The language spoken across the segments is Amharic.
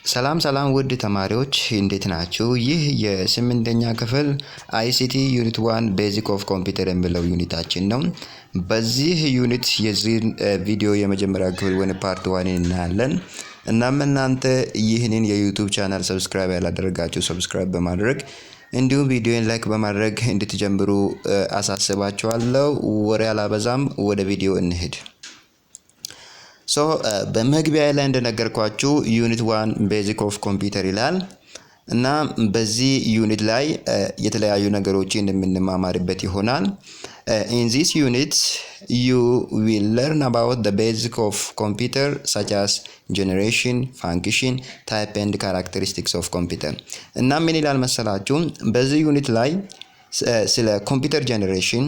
ሰላም ውድ ተማሪዎች እንዴት ናችሁ? ይህ የስምንተኛ ክፍል አይሲቲ ዩኒት 1 ቤዚክ ኦፍ ኮምፒውተር የሚለው ዩኒታችን ነው። በዚህ ዩኒት የዚህ ቪዲዮ የመጀመሪያ ክፍል ወይም ፓርት 1 እናያለን። እናም እናንተ ይህንን የዩቲዩብ ቻናል ሰብስክራይብ ያላደረጋችሁ ሰብስክራይብ በማድረግ እንዲሁም ቪዲዮን ላይክ በማድረግ እንድትጀምሩ አሳስባችኋለሁ። ወሬ አላበዛም፣ ወደ ቪዲዮ እንሂድ። በመግቢያ ላይ እንደነገርኳችሁ ዩኒት 1 ቤዚክ ኦፍ ኮምፒውተር ይላል እና በዚህ ዩኒት ላይ የተለያዩ ነገሮችን የምንማማርበት ይሆናል። In this unit you will learn about the basic of computer such as generation, function, type and characteristics of computer እና ምን ይላል መሰላችሁ በዚህ ዩኒት ላይ ስለ ኮምፒውተር ጀነሬሽን፣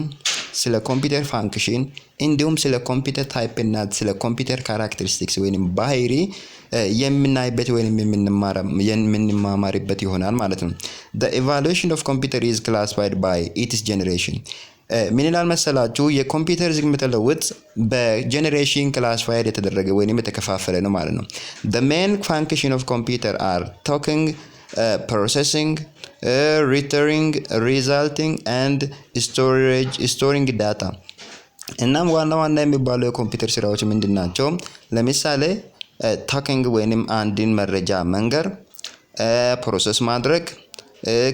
ስለ ኮምፒውተር ፋንክሽን እንዲሁም ስለ ኮምፒውተር ታይፕ እና ስለ ኮምፒውተር ካራክተሪስቲክስ ወይንም ባህሪ የምናይበት ወይንም የምንማማርበት ይሆናል ማለት ነው። The evaluation of computer is classified by its generation. ምን ይላል መሰላችሁ የኮምፒውተር ዝግመተ ለውጥ በጀነሬሽን ክላሲፋይድ የተደረገ ወይንም የተከፋፈለ ነው ማለት ነው። The main function of computer are talking, processing, returning, resulting and storing data. እናም ዋና የሚባሉ የኮምፒውተር ስራዎች ምንድናቸው? ለምሳሌ ታኪንግ ወይንም አንድን መረጃ መንገር፣ ፕሮሰስ ማድረግ፣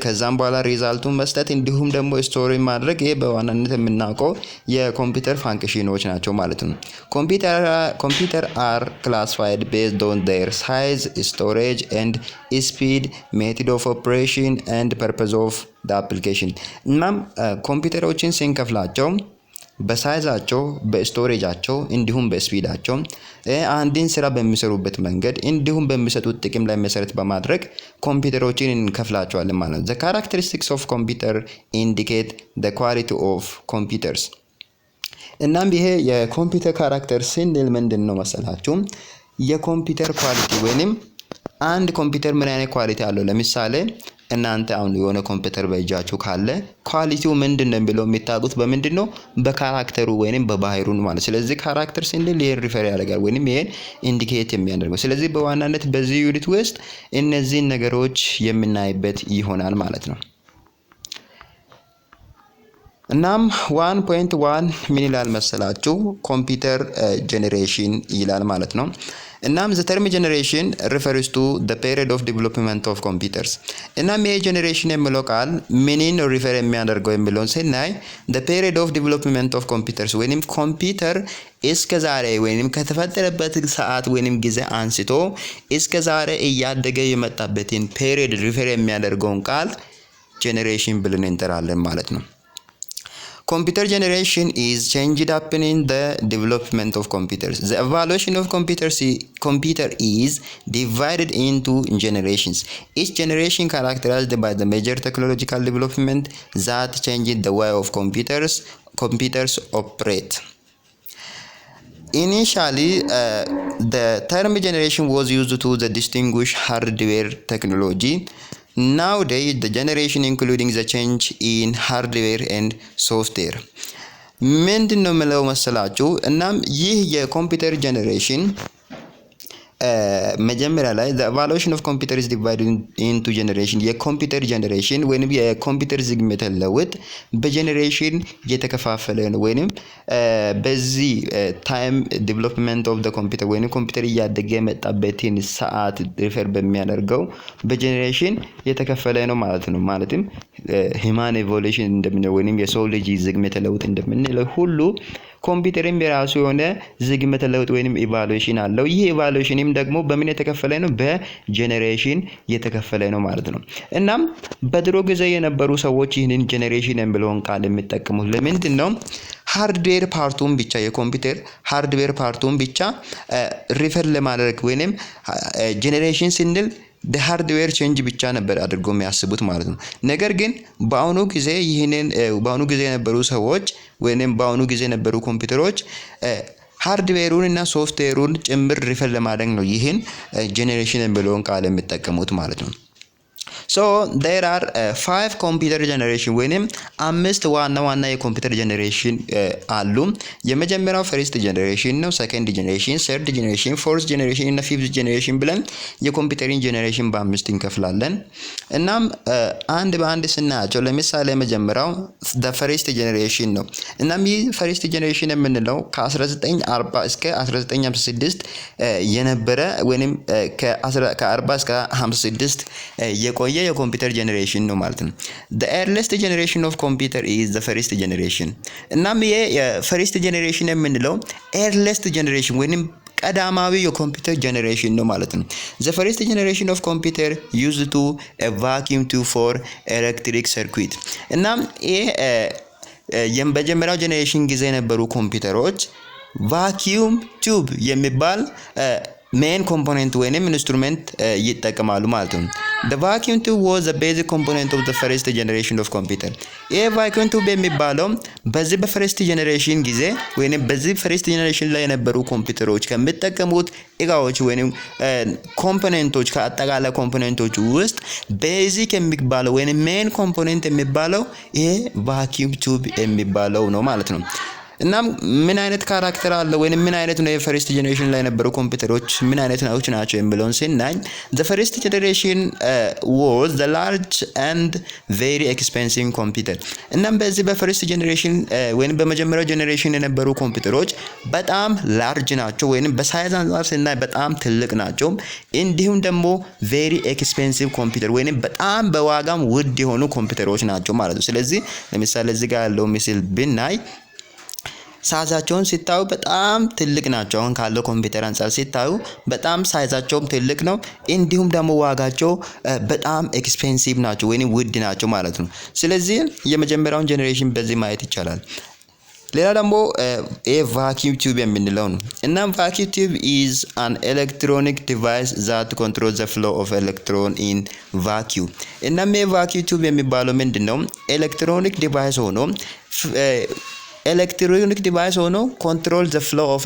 ከዛም በኋላ ሪዛልቱን መስጠት እንዲሁም ደግሞ ስቶሪ ማድረግ። ይሄ በዋናነት የምናውቀው የኮምፒውተር ፋንክሽኖች ናቸው ማለት ነው። ኮምፒውተር are classified based on their size, storage and speed, method of operation and purpose of the application. እናም ኮምፒውተሮችን ስንከፍላቸው በሳይዛቸው፣ በስቶሬጃቸው እንዲሁም በስፒዳቸው አንድን ስራ በሚሰሩበት መንገድ እንዲሁም በሚሰጡት ጥቅም ላይ መሰረት በማድረግ ኮምፒውተሮችን እንከፍላቸዋለን ማለት ነው። The characteristics of computer indicate the quality of computers. እናም ይሄ የኮምፒውተር ካራክተር ስንል ምንድን ነው መሰላችሁ? የኮምፒውተር ኳሊቲ ወይንም አንድ ኮምፒውተር ምን አይነት ኳሊቲ አለው። ለምሳሌ እናንተ አሁን የሆነ ኮምፒውተር በእጃችሁ ካለ ኳሊቲው ምንድነው የሚለው የሚታወቁት በምንድን ነው? በካራክተሩ ወይንም በባህሪው ማለት። ስለዚህ ካራክተር ስንል ይሄን ሪፈር ያደርጋል ወይንም ይሄን ኢንዲኬት የሚያደርገው። ስለዚህ በዋናነት በዚህ ዩኒት ውስጥ እነዚህን ነገሮች የምናይበት ይሆናል ማለት ነው። እናም 1.1 ምን ይላል መሰላችሁ? ኮምፒውተር ጄኔሬሽን ይላል ማለት ነው። እናም the term generation refers to the period of development of computers. እናም ይሄ ጄኔሬሽን የሚለው ቃል ምንን ሪፈር የሚያደርገው የሚለውን ስናይ the period of development of computers ወይንም ኮምፒውተር እስከ ዛሬ ወይንም ከተፈጠረበት ሰዓት ወይንም ጊዜ አንስቶ እስከ ዛሬ እያደገ የመጣበትን ፔሪድ ሪፈር የሚያደርገውን ቃል ጄኔሬሽን ብለን እንጠራለን ማለት ነው። Computer generation is changed happening in the development of computers. The evaluation of computer is divided into generations. Each generation characterized by the major technological development that changed the way of computers operate. Initially, the term generation was used to distinguish hardware technology. Nowadays, the generation including the change in hardware and software. ምንድን ነው የምለው መሰላችሁ? እናም ይህ የኮምፒውተር ጄኔሬሽን መጀመሪያ ላይ the evaluation of computer is divided into generation. የኮምፒውተር ጄኔሬሽን ወይንም የኮምፒውተር ዝግመተ ለውጥ በጄኔሬሽን የተከፋፈለ ነው ወይንም በዚህ ታይም ዲቨሎፕመንት ኦፍ ዘ ኮምፒውተር ወይንም ኮምፒውተር እያደገ የመጣበትን ሰዓት ሪፈር በሚያደርገው በጄኔሬሽን የተከፈለ ነው ማለት ነው። ማለትም ሂማን ኢቮሉሽን እንደምንለው ወይንም የሰው ልጅ ዝግመተ ለውጥ እንደምንለው ሁሉ ኮምፒውተርም የራሱ የሆነ ዝግመተ ለውጥ ወይንም ኢቫሉዌሽን አለው። ይህ ኢቫሉዌሽንም ደግሞ በምን የተከፈለ ነው? በጄኔሬሽን የተከፈለ ነው ማለት ነው። እናም በድሮ ጊዜ የነበሩ ሰዎች ይህንን ጄኔሬሽን የሚለውን ቃል የሚጠቀሙት ለምንድን ነው? ሃርድዌር ፓርቱን ብቻ የኮምፒውተር ሃርድዌር ፓርቱን ብቻ ሪፈር ለማድረግ ወይንም ጄኔሬሽን ስንል ሃርድዌር ቼንጅ ብቻ ነበር አድርገው የሚያስቡት ማለት ነው። ነገር ግን በአሁኑ ጊዜ የነበሩ ሰዎች ወይንም በአሁኑ ጊዜ የነበሩ ኮምፒውተሮች ሃርድዌሩን እና ሶፍትዌሩን ጭምር ሪፈር ለማድረግ ነው ይህን ጄኔሬሽን የሚለውን ቃል የሚጠቀሙት ማለት ነው። ሶ ዴር አር 5 ኮምፒውተር ጀነሬሽን ወይንም 5 ዋና የኮምፒውተር ጀነሬሽን አሉ። የመጀመሪያው ፈርስት ጀነሬሽን ነው። ሰከንድ ጀነሬሽን፣ ሰርድ ጀነሬሽን፣ ፎርዝ ጀነሬሽን እና ፊፍዝ ጀነሬሽን ብለን የኮምፒውተሪን ጀነሬሽን በአምስት እንከፍላለን። እናም አንድ በአንድ ስናያቸው ለምሳሌ የመጀመሪያው ፈርስት ጀነሬሽን ነው። እናም ይህ ፈርስት ጀነሬሽን የምንለው ከ1940 እስከ 1956 የነበረ ወይንም ከ40 እስከ 56 የቆየ የኮምፒውተር ጀነሬሽን ነው ማለት ነው። the earliest generation of computer is the first generation። እናም ይሄ የፈርስት ጀነሬሽን የምንለው earliest generation ወይንም ቀዳማዊ የኮምፒውተር ጀነሬሽን ነው ማለት ነው። the first generation of computer used to a vacuum tube for electric circuit። እናም ይሄ የመጀመሪያው ጀነሬሽን ጊዜ የነበሩ ኮምፒውተሮች ቫኪዩም ቱብ የሚባል ሜን ኮምፖነንት ወይንም ኢንስትሩመንት ይጠቀማሉ ማለት ነው። the vacuum tube was the basic component of the first generation of computer። ይሄ vacuum tube የሚባለው በዚህ በፈርስት ጀነሬሽን ጊዜ ወይንም በዚህ ፈርስት ጀነሬሽን ላይ የነበሩ ኮምፒውተሮች ከሚጠቀሙት እቃዎች ወይንም ኮምፖነንቶች ከአጠቃላይ ኮምፖነንቶች ውስጥ ቤዚክ የሚባለው ወይንም ሜን ኮምፖነንት የሚባለው ይሄ vacuum tube የሚባለው ነው ማለት ነው። እናም ምን አይነት ካራክተር አለ ወይንም ምን አይነት ነው የፈርስት ጀነሬሽን ላይ የነበሩ ኮምፒውተሮች ምን አይነት ናቸው የሚለውን ስናይ the first generation was the large and very expensive computer። እናም በዚህ በፈርስት ጀነሬሽን ወይንም በመጀመሪያው ጀነሬሽን የነበሩ ኮምፒውተሮች በጣም ላርጅ ናቸው ወይንም በሳይዝ አንፃር ስናይ በጣም ትልቅ ናቸው። እንዲሁም ደግሞ very expensive ኮምፒውተር ወይንም በጣም በዋጋም ውድ የሆኑ ኮምፒውተሮች ናቸው ማለት ነው። ስለዚህ ለምሳሌ እዚህ ጋር ያለው ምስል ብናይ ሳይዛቸውን ሲታዩ በጣም ትልቅ ናቸው። አሁን ካለው ኮምፒውተር አንፃር ሲታዩ በጣም ሳይዛቸውም ትልቅ ነው። እንዲሁም ደግሞ ዋጋቸው በጣም ኤክስፔንሲቭ ናቸው ወይንም ውድ ናቸው ማለት ነው። ስለዚህ የመጀመሪያውን ጀነሬሽን በዚህ ማየት ይቻላል። ሌላ ደግሞ ቫኪዩም ቲዩብ የምንለው ነው። እናም ቫኪዩም ቲዩብ ኢዝ አን ኤሌክትሮኒክ ዲቫይስ ዛት ኮንትሮል ዘ ፍሎ ኦፍ ኤሌክትሮን ኢን ቫኪዩም። እናም የቫኪዩም ቲዩብ የሚባለው ምንድነው? ኤሌክትሮኒክ ዲቫይስ ሆኖ ኤሌክትሮኒክ ዲቫይስ ሆኖ ኮንትሮል ዘ ፍሎ ኦፍ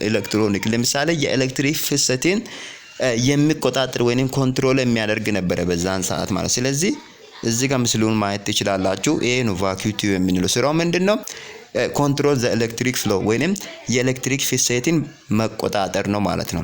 ኤሌክትሮኒክ ለምሳሌ የኤሌክትሪክ ፍሰትን የሚቆጣጠር ወይንም ኮንትሮል የሚያደርግ ነበረ በዛን ሰዓት ማለት። ስለዚህ እዚህ ጋር ምስሉን ማየት ትችላላችሁ። ይሄ ነው ቫኪዩም ቲዩብ የምንለው። ስራው ምንድነው? ኮንትሮል ዘ ኤሌክትሪክ ፍሎ ወይንም የኤሌክትሪክ ፍሰትን መቆጣጠር ነው ማለት ነው።